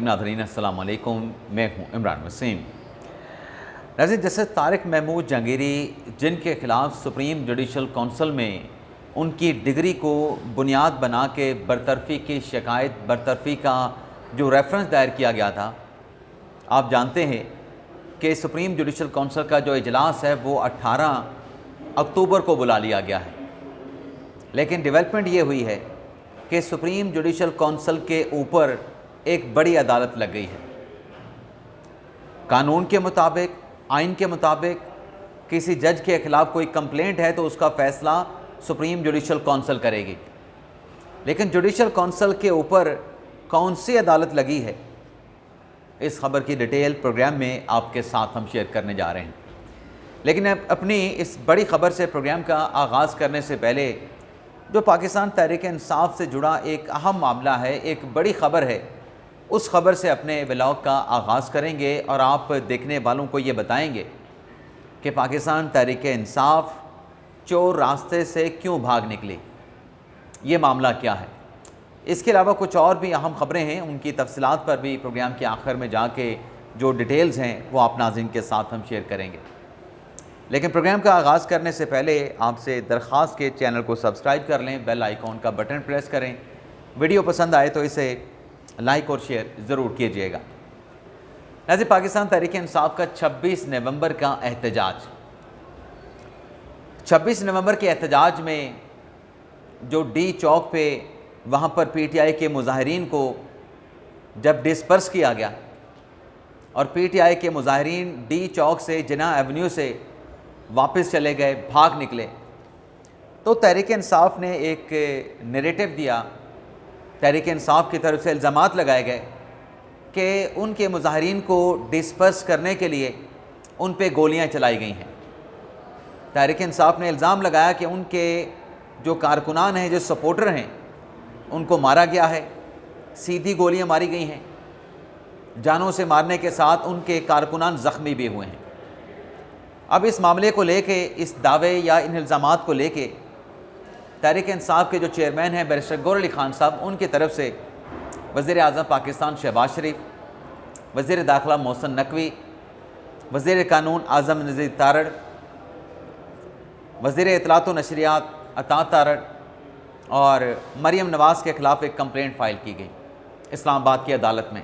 नाज़रीन अस्सलाम वालेकुम, मैं हूँ इमरान वसीम। नाज़रीन, जैसे तारिक महमूद जहांगीरी जिनके ख़िलाफ़ सुप्रीम जुडिशल कौंसिल में उनकी डिग्री को बुनियाद बना के बरतरफ़ी की शिकायत, बरतरफ़ी का जो रेफरेंस दायर किया गया था, आप जानते हैं कि सुप्रीम जुडिशल कौंसिल का जो इजलास है वो 18 अक्टूबर को बुला लिया गया है। लेकिन डेवलपमेंट ये हुई है कि सुप्रीम जुडिशल कौंसिल के ऊपर एक बड़ी अदालत लग गई है। कानून के मुताबिक, आइन के मुताबिक किसी जज के ख़िलाफ़ कोई कंप्लेंट है तो उसका फ़ैसला सुप्रीम जुडिशल कौंसिल करेगी। लेकिन जुडिशल कौंसिल के ऊपर कौन सी अदालत लगी है, इस खबर की डिटेल प्रोग्राम में आपके साथ हम शेयर करने जा रहे हैं। लेकिन अपनी इस बड़ी खबर से, प्रोग्राम का आगाज़ करने से पहले, जो पाकिस्तान तहरीक इंसाफ से जुड़ा एक अहम मामला है, एक बड़ी खबर है, उस खबर से अपने व्लॉग का आगाज़ करेंगे और आप देखने वालों को ये बताएंगे कि पाकिस्तान तहरीक इंसाफ चोर रास्ते से क्यों भाग निकली, ये मामला क्या है। इसके अलावा कुछ और भी अहम खबरें हैं, उनकी तफसीलात पर भी प्रोग्राम के आखिर में जाके जो डिटेल्स हैं वो आप नाज़रीन के साथ हम शेयर करेंगे। लेकिन प्रोग्राम का आगाज़ करने से पहले आपसे दरख्वास्त के चैनल को सब्सक्राइब कर लें, बेल आइकॉन का बटन प्रेस करें, वीडियो पसंद आए तो इसे लाइक और शेयर ज़रूर कीजिएगा। नाज़रीन, पाकिस्तान तहरीक इंसाफ का 26 नवंबर का एहतजाज, 26 नवंबर के एहतजाज में जो डी चौक पे वहाँ पर पीटीआई के मुजाहिरीन को जब डिस्पर्स किया गया और पीटीआई के मुजाहिरीन डी चौक से जिन्ना एवेन्यू से वापस चले गए, भाग निकले, तो तहरीक इंसाफ ने एक नैरेटिव दिया, तहरीक इंसाफ की तरफ से इल्ज़ामात लगाए गए कि उनके मुजाहिरीन को डिस्पर्स करने के लिए उन पे गोलियां चलाई गई हैं। तहरीक इंसाफ ने इल्ज़ाम लगाया कि उनके जो कारकुनान हैं, जो सपोर्टर हैं, उनको मारा गया है, सीधी गोलियां मारी गई हैं, जानों से मारने के साथ उनके कारकुनान ज़ख्मी भी हुए हैं। अब इस मामले को लेके, इस दावे या इन इल्ज़ामात को लेके तहरीक इंसाफ के जो चेयरमैन हैं बैरिस्टर गौहर अली खान साहब, उनकी तरफ से वज़ीर आज़म पाकिस्तान शहबाज शरीफ, वज़ीर दाखिला मोहसिन नकवी, वज़ीर कानून आज़म नज़ीर तारड़, वज़ीर इत्तलात व नशरियात अता तारड़ और मरीम नवाज़ के ख़िलाफ़ एक कंप्लेंट फ़ाइल की गई इस्लामाबाद की अदालत में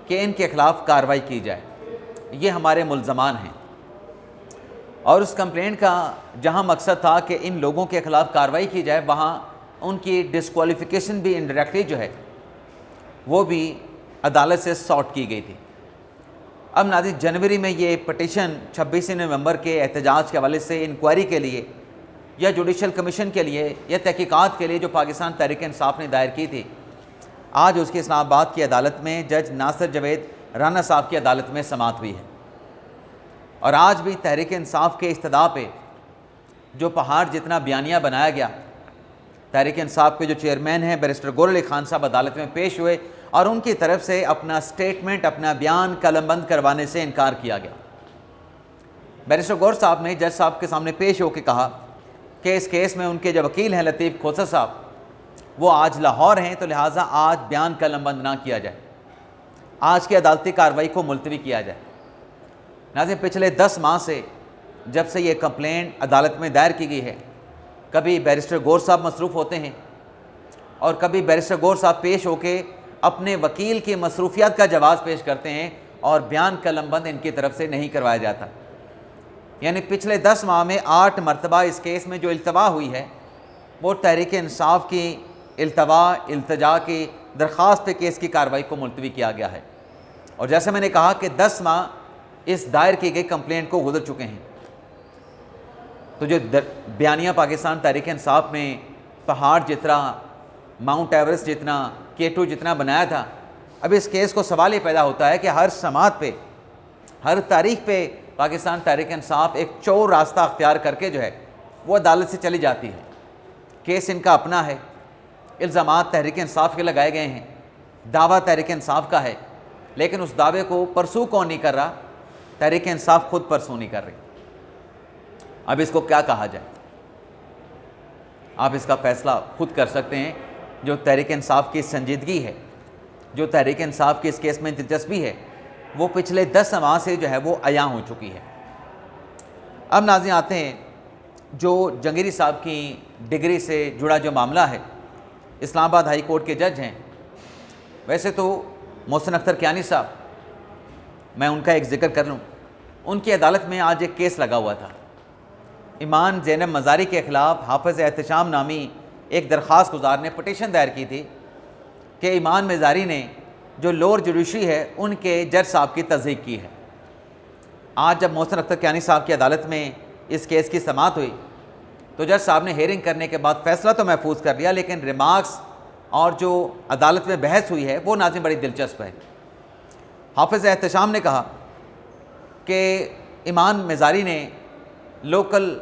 कि इनके ख़िलाफ़ कार्रवाई की जाए, ये हमारे मुल्ज़मान हैं। और उस कंप्लेंट का जहां मकसद था कि इन लोगों के ख़िलाफ़ कार्रवाई की जाए, वहां उनकी डिस्क्वालिफ़िकेशन भी इनडायरेक्टली जो है वो भी अदालत से सॉर्ट की गई थी। अब नाज़रीन, जनवरी में ये पटिशन 26 नवंबर के एहतजाज के हवाले से इंक्वायरी के लिए या जुडिशल कमीशन के लिए या तहकीकात के लिए जो पाकिस्तान तहरीक इंसाफ ने दायर की थी, आज उसकी इस्लामाबाद की अदालत में जज नासिर जवेद राना साहब की अदालत में समाअत हुई है। और आज भी तहरीक इंसाफ के इस्तदा पे जो पहाड़ जितना बयानिया बनाया गया, तहरीक इंसाफ के जो चेयरमैन हैं बैरिस्टर गौहर अली खान साहब अदालत में पेश हुए और उनकी तरफ से अपना स्टेटमेंट, अपना बयान कलमबंद करवाने से इनकार किया गया। बैरिस्टर गौहर साहब ने जज साहब के सामने पेश होकर कहा कि इस केस में उनके जो वकील हैं लतीफ़ खोसर साहब, वो आज लाहौर हैं, तो लिहाजा आज बयान कलमबंद ना किया जाए, आज की अदालती कार्रवाई को मुलतवी किया जाए। नाज़रीन, पिछले 10 माह से जब से ये कंप्लेंट अदालत में दायर की गई है, कभी बैरिस्टर गौहर साहब मसरूफ़ होते हैं और कभी बैरिस्टर गौहर साहब पेश होके अपने वकील की मसरूफियत का जवाब पेश करते हैं और बयान कलमबंद इनकी तरफ से नहीं करवाया जाता। यानी पिछले 10 माह में 8 मरतबा इस केस में जो इल्तवा हुई है वो तहरीक इंसाफ की इल्तजा की दरख्वास्त पे केस की कार्रवाई को मुलतवी किया गया है। और जैसे मैंने कहा कि 10 माह इस दायर की गई कंप्लेंट को गुजर चुके हैं, तो जो बयानिया पाकिस्तान तहरीक इंसाफ में पहाड़ जितना, माउंट एवरेस्ट जितना, K2 जितना बनाया था, अब इस केस को सवाल ये पैदा होता है कि हर समात पे, हर तारीख पे पाकिस्तान तहरीक इंसाफ एक चोर रास्ता अख्तियार करके जो है वो अदालत से चली जाती है। केस इनका अपना है, इल्ज़ामात तहरीक इंसाफ के लगाए गए हैं, दावा तहरीक इंसाफ का है, लेकिन उस दावे को परसू कौन नहीं कर रहा? तहरीक इंसाफ खुद परसू नहीं कर रही। अब इसको क्या कहा जाए, आप इसका फ़ैसला खुद कर सकते हैं। जो तहरीक इंसाफ की संजीदगी है, जो तहरीक इंसाफ की इस केस में दिलचस्पी है वो पिछले 10 माह से जो है वो अया हो चुकी है। अब नाज़रीन आते हैं जो जंगीरी साहब की डिग्री से जुड़ा जो मामला है। इस्लामाबाद हाई कोर्ट के जज हैं, वैसे तो मोहसिन अख्तर कियानी साहब, मैं उनका एक ज़िक्र कर लूँ। उनकी अदालत में आज एक केस लगा हुआ था। ईमान ज़ैनब मज़ारी के ख़िलाफ़ हाफ़िज़ एहतशाम नामी एक दरख्वास्त गुजार ने पटिशन दायर की थी कि ईमान मज़ारी ने जो लोअर जुडिशरी है उनके जज साहब की तस्दीक की है। आज जब मोहसिन अख्तर कियानी साहब की अदालत में इस केस की समाअत हुई तो जज साहब ने हेयरिंग करने के बाद फ़ैसला तो महफूज कर लिया, लेकिन रिमार्क्स और जो अदालत में बहस हुई है वो नाज़रीन बड़ी दिलचस्प है। हाफ़िज़ एहतशाम ने कहा कि ईमान मज़ारी ने लोकल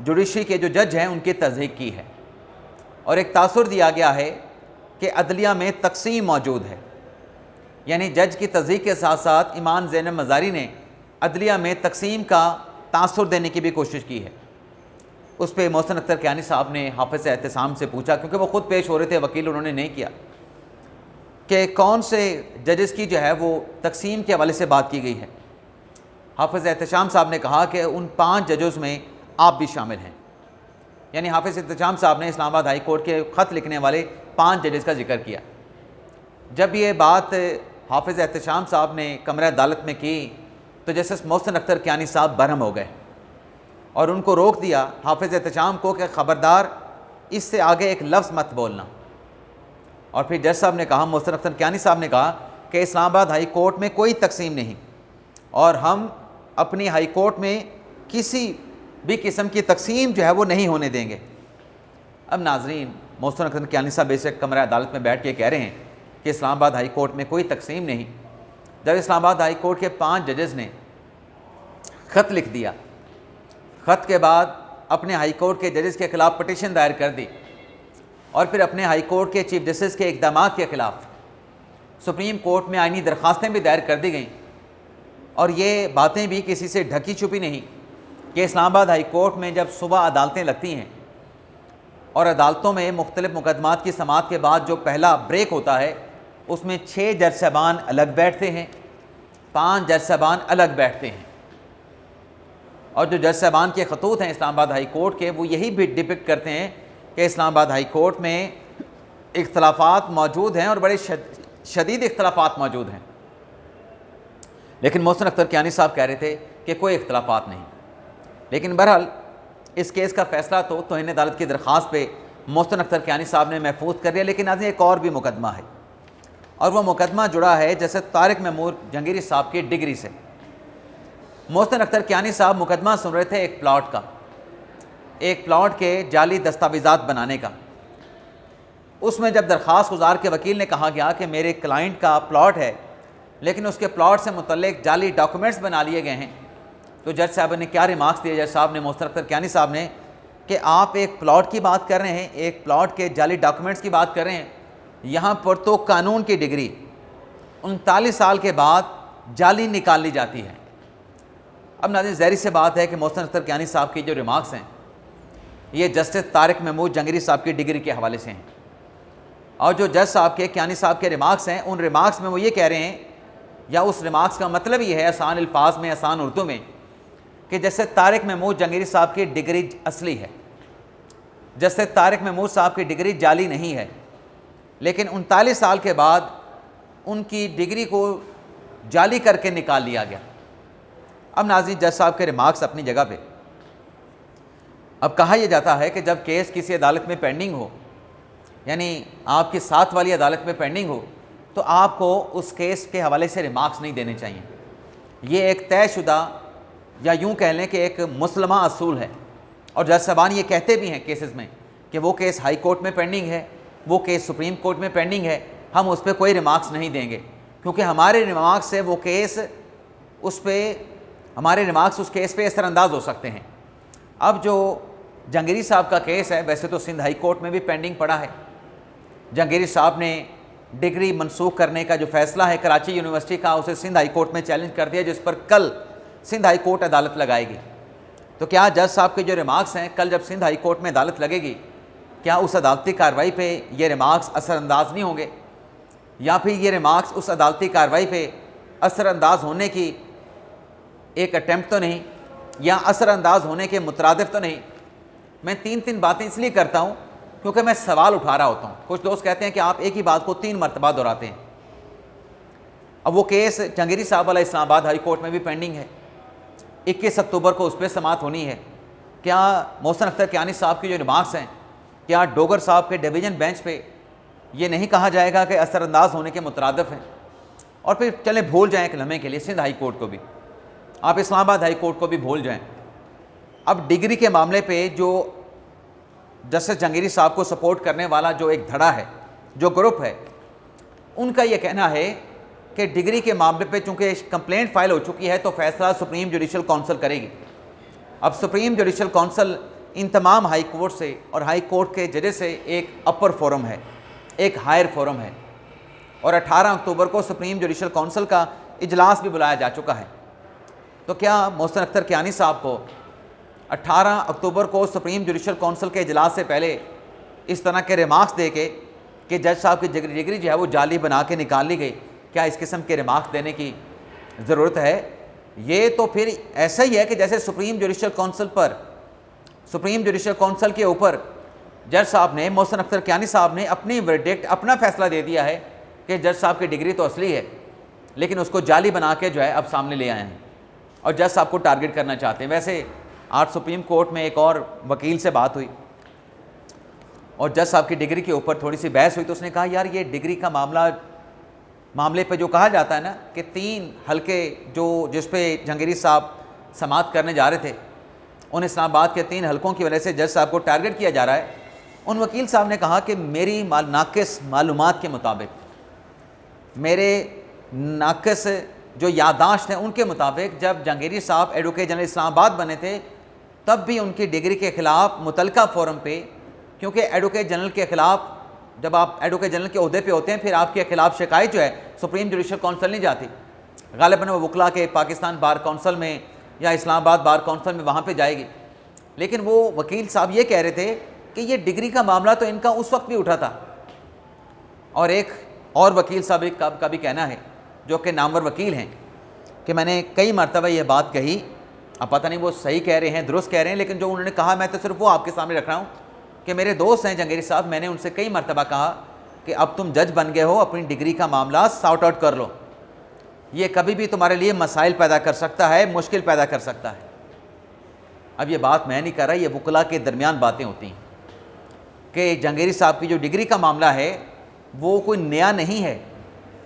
जुडिशरी के जो जज हैं उनकी तस्दीक की है और एक तासुर दिया गया है कि अदलिया में तकसीम मौजूद है। यानी जज की तस्दीक के साथ साथ ईमान ज़ैनब मज़ारी ने अदलिया में तकसीम का तासुर देने की भी कोशिश की है। उस पर मोहसिन अख्तर कियानी साहब ने हाफ़िज़ एहतशाम से पूछा, क्योंकि वो ख़ुद पेश हो रहे थे, वकील उन्होंने नहीं किया, कि कौन से जजेस की जो है वो तकसीम के हवाले से बात की गई है। हाफ़िज़ एहतशाम साहब ने कहा कि उन 5 जजों में आप भी शामिल हैं। यानी हाफ़िज़ एहतशाम साहब ने इस्लामाबाद हाई कोर्ट के ख़त लिखने वाले 5 जजेस का जिक्र किया। जब ये बात हाफ़िज़ एहतशाम साहब ने कमरा अदालत में की तो जस्टिस मोहसिन अख्तर कियानी साहब बरहम हो गए और उनको रोक दिया हाफ़िज़ एहतशाम को कि ख़बरदार इससे आगे एक लफ्ज़ मत बोलना। और फिर जज साहब ने कहा, मोहसिन अख्तर कियानी साहब ने कहा कि इस्लामाबाद हाई कोर्ट में कोई तकसीम नहीं और हम अपनी हाई कोर्ट में किसी भी किस्म की तकसीम जो है वो नहीं होने देंगे। अब नाजरीन, मोहसिन अख्तर कियानी साहब बेशक कमरा अदालत में बैठ के कह रहे हैं कि इस्लामाबाद हाई कोर्ट में कोई तकसीम नहीं। जब इस्लामाबाद हाई कोर्ट के 5 जजेस ने ख़त लिख दिया, ख़त के बाद अपने हाई कोर्ट के जजेस के ख़िलाफ़ पटिशन दायर कर दी और फिर अपने हाई कोर्ट के चीफ जस्टिस के इक़दाम के ख़िलाफ़ सुप्रीम कोर्ट में आईनी दरख्वास्तें भी दायर कर दी गईं। और ये बातें भी किसी से ढकी छुपी नहीं कि इस्लामाबाद हाई कोर्ट में जब सुबह अदालतें लगती हैं और अदालतों में मुख्तलिफ़ मुकदमात की समाअत के बाद जो पहला ब्रेक होता है उसमें 6 जज साहबान अलग बैठते हैं, 5 जज साहबान अलग बैठते हैं। और जो जज साहबान के खतूत हैं इस्लामाबाद हाई कोर्ट के, वो यही भी डिपिक्ट करते हैं कि इस्लामाबाद हाई कोर्ट में इख्तलाफात मौजूद हैं और बड़े शदीद इख्तलाफात मौजूद हैं। लेकिन मोहसिन अख्तर कियानी साहब कह रहे थे कि कोई इख्तलाफात नहीं। लेकिन बहरहाल इस केस का फ़ैसला तो तौहीन अदालत की दरख्वास्त पे मोहसिन अख्तर कियानी साहब ने महफूज कर लिया। लेकिन आज एक और भी मुकदमा है और वह मुकदमा जुड़ा है जैसे तारिक महमूद जंगीरी साहब की डिग्री से। मोहसिन अख्तर कियानी साहब मुकदमा सुन रहे थे एक प्लॉट के जाली दस्तावेज़ात बनाने का। उसमें जब दरख्वास्त गुजार के वकील ने कहा गया कि मेरे क्लाइंट का प्लॉट है लेकिन उसके प्लॉट से मुतल्लिक जाली डॉक्यूमेंट्स बना लिए गए हैं, तो जज साहब ने क्या रिमार्क्स दिए जज साहब ने, मोहसिन अख्तर कियानी साहब ने, कि आप एक प्लॉट की बात कर रहे हैं, एक प्लॉट के जाली डॉक्यूमेंट्स की बात कर रहे हैं, यहाँ पर तो कानून की डिग्री 39 साल के बाद जाली निकाल ली जाती है। अब नाज़रीन, ज़ाहिर सी बात है कि मोहसिन अख्तर कियानी साहब की जो रिमार्क्स हैं ये जस्टिस तारिक महमूद जंगीरी साहब की डिग्री के हवाले से हैं और जो जज साहब के कियानी साहब के रिमार्क्स हैं उन रिमार्क्स में वो ये कह रहे हैं, या उस रिमार्क्स का मतलब ये है आसान अल्फाज में, आसान उर्दू में, कि जैसे तारिक महमूद जंगीरी साहब की डिग्री असली है, जैसे तारिक महमूद साहब की डिग्री जाली नहीं है, लेकिन 39 साल के बाद उनकी डिग्री को जाली करके निकाल लिया गया। अब नाज़रीन, जज साहब के रिमार्क्स अपनी जगह पे। अब कहा यह जाता है कि जब केस किसी अदालत में पेंडिंग हो, यानी आपकी साथ वाली अदालत में पेंडिंग हो, तो आपको उस केस के हवाले से रिमार्क्स नहीं देने चाहिए। ये एक तयशुदा या यूँ कह लें कि एक मुसलमा असूल है और जज साहबान ये कहते भी हैं केसेस में कि वो केस हाई कोर्ट में पेंडिंग है, वो केस सुप्रीम कोर्ट में पेंडिंग है, हम उस पर कोई रिमार्क्स नहीं देंगे क्योंकि हमारे रिमार्क्स से वो केस उस पर हमारे रिमार्क्स उस केस पे असरअंदाज हो सकते हैं। अब जो जंगीरी साहब का केस है, वैसे तो सिंध हाई कोर्ट में भी पेंडिंग पड़ा है। जंगीरी साहब ने डिग्री मनसूख करने का जो फैसला है कराची यूनिवर्सिटी का, उसे सिंध हाई कोर्ट में चैलेंज कर दिया, जिस पर कल सिंध हाई कोर्ट अदालत लगाएगी। तो क्या जज साहब के जो रिमार्क्स हैं, कल जब सिंध हाई कोर्ट में अदालत लगेगी, क्या उस अदालती कार्रवाई पे ये रिमार्क्स असरअंदाज नहीं होंगे? या फिर ये रिमार्क्स उस अदालती कार्रवाई पे असरअंदाज होने की एक अटैम्प्ट तो नहीं, या असरअंदाज होने के मुतरादिफ तो नहीं। मैं तीन तीन बातें इसलिए करता हूँ क्योंकि मैं सवाल उठा रहा होता हूँ। कुछ दोस्त कहते हैं कि आप एक ही बात को 3 मरतबा दोहराते हैं। अब वो केस जहांगीरी साहब वाला इस्लामाबाद हाई कोर्ट में भी पेंडिंग है, 21 अक्टूबर को उस पर समाअत होनी है। क्या मोहसिन अख्तर कियानी साहब की जो रिमार्क्स हैं, क्या डोगर साहब के डिवीज़न बेंच पे ये नहीं कहा जाएगा कि असरअंदाज होने के मुतरादिफ हैं? और फिर चले भूल जाएं एक लम्हे के लिए सिंध हाई कोर्ट को भी, आप इस्लामाबाद हाई कोर्ट को भी भूल जाएं। अब डिग्री के मामले पे जो जस्टिस जहांगीरी साहब को सपोर्ट करने वाला जो एक धड़ा है, जो ग्रुप है, उनका ये कहना है कि डिग्री के मामले पे चूँकि कंप्लेंट फाइल हो चुकी है तो फैसला सुप्रीम जुडिशल काउंसिल करेगी। अब सुप्रीम जुडिशल काउंसिल इन तमाम हाई कोर्ट से और हाई कोर्ट के जजेस से एक अपर फोरम है, एक हायर फोरम है, और 18 अक्टूबर को सुप्रीम जुडिशल काउंसिल का इजलास भी बुलाया जा चुका है। तो क्या मोहसिन अख्तर कियानी साहब को 18 अक्टूबर को सुप्रीम जुडिशल काउंसिल के इजलास से पहले इस तरह के रिमार्क्स दे के कि जज साहब की डिग्री जो है वो जाली बना के निकाल ली गई, क्या इस किस्म के रिमार्क्स देने की ज़रूरत है? ये तो फिर ऐसा ही है कि जैसे सुप्रीम जुडिशल काउंसिल पर, सुप्रीम जुडिशल काउंसिल के ऊपर जज साहब ने, मोहसिन अख्तर कियानी साहब ने अपनी वर्डिक्ट, अपना फैसला दे दिया है कि जज साहब की डिग्री तो असली है, लेकिन उसको जाली बना के जो है अब सामने ले आए हैं और जज साहब को टारगेट करना चाहते हैं। वैसे आज सुप्रीम कोर्ट में एक और वकील से बात हुई और जज साहब की डिग्री के ऊपर थोड़ी सी बहस हुई, तो उसने कहा यार ये डिग्री का मामले पे जो कहा जाता है ना कि 3 हल्के जो जिस पे जहांगीरी साहब समाअत करने जा रहे थे, उन इस्लामाबाद के 3 हल्कों की वजह से जज साहब को टारगेट किया जा रहा है। उन वकील साहब ने कहा कि मेरी नाक़िस मालूमात के मुताबिक, मेरे नाक़िस जो यादाश्त हैं उनके मुताबिक, जब जहांगीरी साहब एडवोकेट जनरल इस्लामाबाद बने थे तब भी उनकी डिग्री के ख़िलाफ़ मुतलका फोरम पे, क्योंकि एडवोकेट जनरल के ख़िलाफ़, जब आप एडवोकेट जनरल के ओहदे पे होते हैं फिर आपके ख़िलाफ़ शिकायत जो है सुप्रीम जुडिशल काउंसिल नहीं जाती, ग़ालिबन वो वकला के पाकिस्तान बार काउंसिल में या इस्लामाबाद बार काउंसिल में वहाँ पे जाएगी। लेकिन वो वकील साहब ये कह रहे थे कि ये डिग्री का मामला तो इनका उस वक्त भी उठा था। और एक और वकील साहब का भी कहना है जो कि नामवर वकील हैं कि मैंने कई मरतबा ये बात कही, अब पता नहीं वो सही कह रहे हैं, दुरुस्त कह रहे हैं, लेकिन जो उन्होंने कहा मैं तो सिर्फ वो आपके सामने रख रहा हूँ कि मेरे दोस्त हैं जहांगीरी साहब, मैंने उनसे कई मरतबा कहा कि अब तुम जज बन गए हो, अपनी डिग्री का मामला सॉर्ट आउट कर लो, ये कभी भी तुम्हारे लिए मसाइल पैदा कर सकता है, मुश्किल पैदा कर सकता है। अब ये बात मैं नहीं कर रहा, ये वकला के दरमियान बातें होती हैं कि जहांगीरी साहब की जो डिग्री का मामला है वो कोई नया नहीं है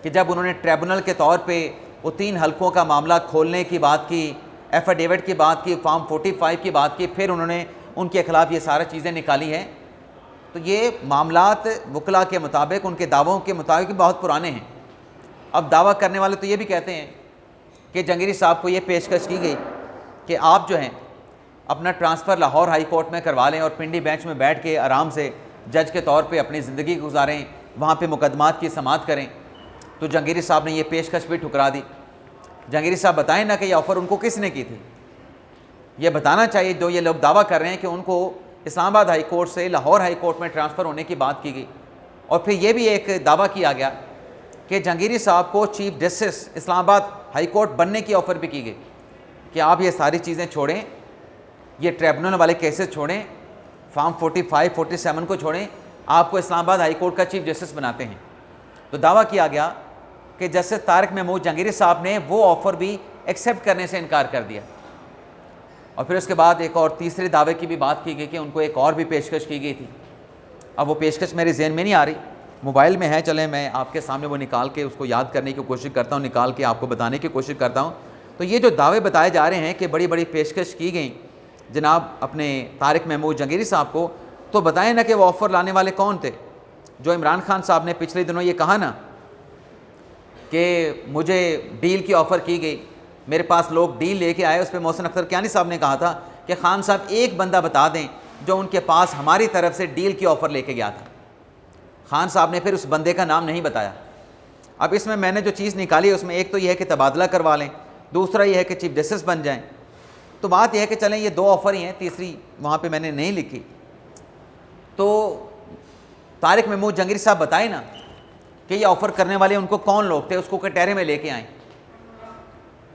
कि जब उन्होंने ट्रिब्यूनल के तौर पे वो 3 हल्कों का मामला खोलने की बात की, एफिडेविट की बात की, फॉर्म 45 की बात की, फिर उन्होंने उनके ख़िलाफ़ ये सारी चीज़ें निकाली हैं। तो ये मामलात वकला के मुताबिक, उनके दावों के मुताबिक बहुत पुराने हैं। अब दावा करने वाले तो ये भी कहते हैं कि जहांगीरी साहब को ये पेशकश की गई कि आप जो हैं अपना ट्रांसफ़र लाहौर हाई कोर्ट में करवा लें और पिंडी बेंच में बैठ के आराम से जज के तौर पे अपनी ज़िंदगी गुजारें, वहाँ पे मुकदमात की समाअत करें। तो जहांगीरी साहब ने ये पेशकश भी ठुकरा दी। जहांगीरी साहब बताएं ना कि ये ऑफ़र उनको किसने की थी, ये बताना चाहिए। जो ये लोग दावा कर रहे हैं कि उनको इस्लामाबाद हाई कोर्ट से लाहौर हाई कोर्ट में ट्रांसफ़र होने की बात की गई, और फिर ये भी एक दावा किया गया कि जहांगीरी साहब को chief justice Islamabad high court बनने की ऑफ़र भी की गई कि आप ये सारी चीज़ें छोड़ें, ये ट्रिब्यूनल वाले केसेस छोड़ें, फॉर्म 45, 47 को छोड़ें, आपको इस्लामाबाद हाई कोर्ट का चीफ जस्टिस बनाते हैं। तो दावा किया गया कि जस्टिस तारिक महमूद जहांगीरी साहब ने वो ऑफ़र भी एक्सेप्ट करने से इनकार कर दिया। और फिर उसके बाद एक और तीसरे दावे की भी बात की गई कि उनको एक और भी पेशकश की गई थी। अब वो पेशकश मेरे जहन में नहीं आ रही, मोबाइल में है, चलें मैं आपके सामने वो निकाल के उसको याद करने की कोशिश करता हूँ, निकाल के आपको बताने की कोशिश करता हूँ। तो ये जो दावे बताए जा रहे हैं कि बड़ी बड़ी पेशकश की गई जनाब अपने तारिक महमूद जहांगीरी साहब को, तो बताएं ना कि वो ऑफ़र लाने वाले कौन थे। जो इमरान खान साहब ने पिछले दिनों ये कहा ना कि मुझे डील की ऑफ़र की गई, मेरे पास लोग डील लेके आए, उस पर मोहसिन अख्तर कियानी साहब ने कहा था कि खान साहब एक बंदा बता दें जो उनके पास हमारी तरफ से डील की ऑफ़र लेके गया था। खान साहब ने फिर उस बंदे का नाम नहीं बताया। अब इसमें मैंने जो चीज़ निकाली उसमें एक तो यह है कि तबादला करवा लें, दूसरा यह है कि चीफ जस्टिस बन जाएं। तो बात यह है कि चलें ये 2 ऑफ़र ही हैं, तीसरी वहाँ पे मैंने नहीं लिखी। तो तारिक महमूद जहांगीरी साहब बताए ना कि ये ऑफ़र करने वाले उनको कौन लोग थे, उसको कटहरे में लेके आए,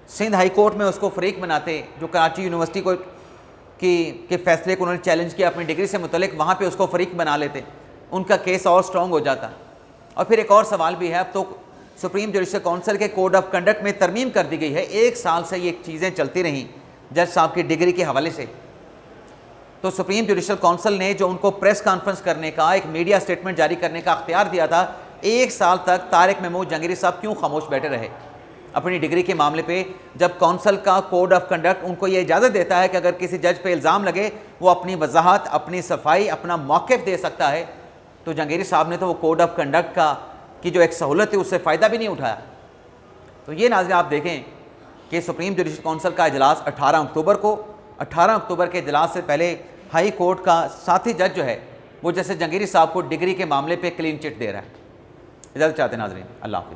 सिंध हाई कोर्ट में उसको फरीक बनाते, जो कराची यूनिवर्सिटी को के फैसले को उन्होंने चैलेंज किया अपनी डिग्री से मुतलिक, वहाँ पे उसको फरीक बना लेते, उनका केस और स्ट्रॉन्ग हो जाता। और फिर एक और सवाल भी है, अब तो सुप्रीम जुडिशल काउंसिल के कोड ऑफ कंडक्ट में तरमीम कर दी गई है। 1 साल से ये चीज़ें चलती रहीं जज साहब की डिग्री के हवाले से, तो सुप्रीम जुडिशल काउंसिल ने जो उनको प्रेस कॉन्फ्रेंस करने का, एक मीडिया स्टेटमेंट जारी करने का अख्तियार दिया था, 1 साल तक तारिक महमूद जहांगीरी साहब क्यों खामोश बैठे रहे अपनी डिग्री के मामले पे, जब काउंसिल का कोड ऑफ कंडक्ट उनको ये इजाज़त देता है कि अगर किसी जज पे इल्ज़ाम लगे वो अपनी वजाहत, अपनी सफाई, अपना मौक़िफ़ दे सकता है, तो जहांगीरी साहब ने तो वो कोड ऑफ कंडक्ट का की जो एक सहूलत है उससे फ़ायदा भी नहीं उठाया। तो ये नाज़रीन आप देखें कि सुप्रीम जुडिशल काउंसिल का इजलास 18 अक्टूबर को, 18 अक्टूबर के इजलास से पहले हाई कोर्ट का साथी जज जो है वो जैसे जहांगीरी साहब को डिग्री के मामले पे क्लीन चिट दे रहा है। इजाज़त चाहते हैं नाज़रीन, अल्लाह हाफ़िज़।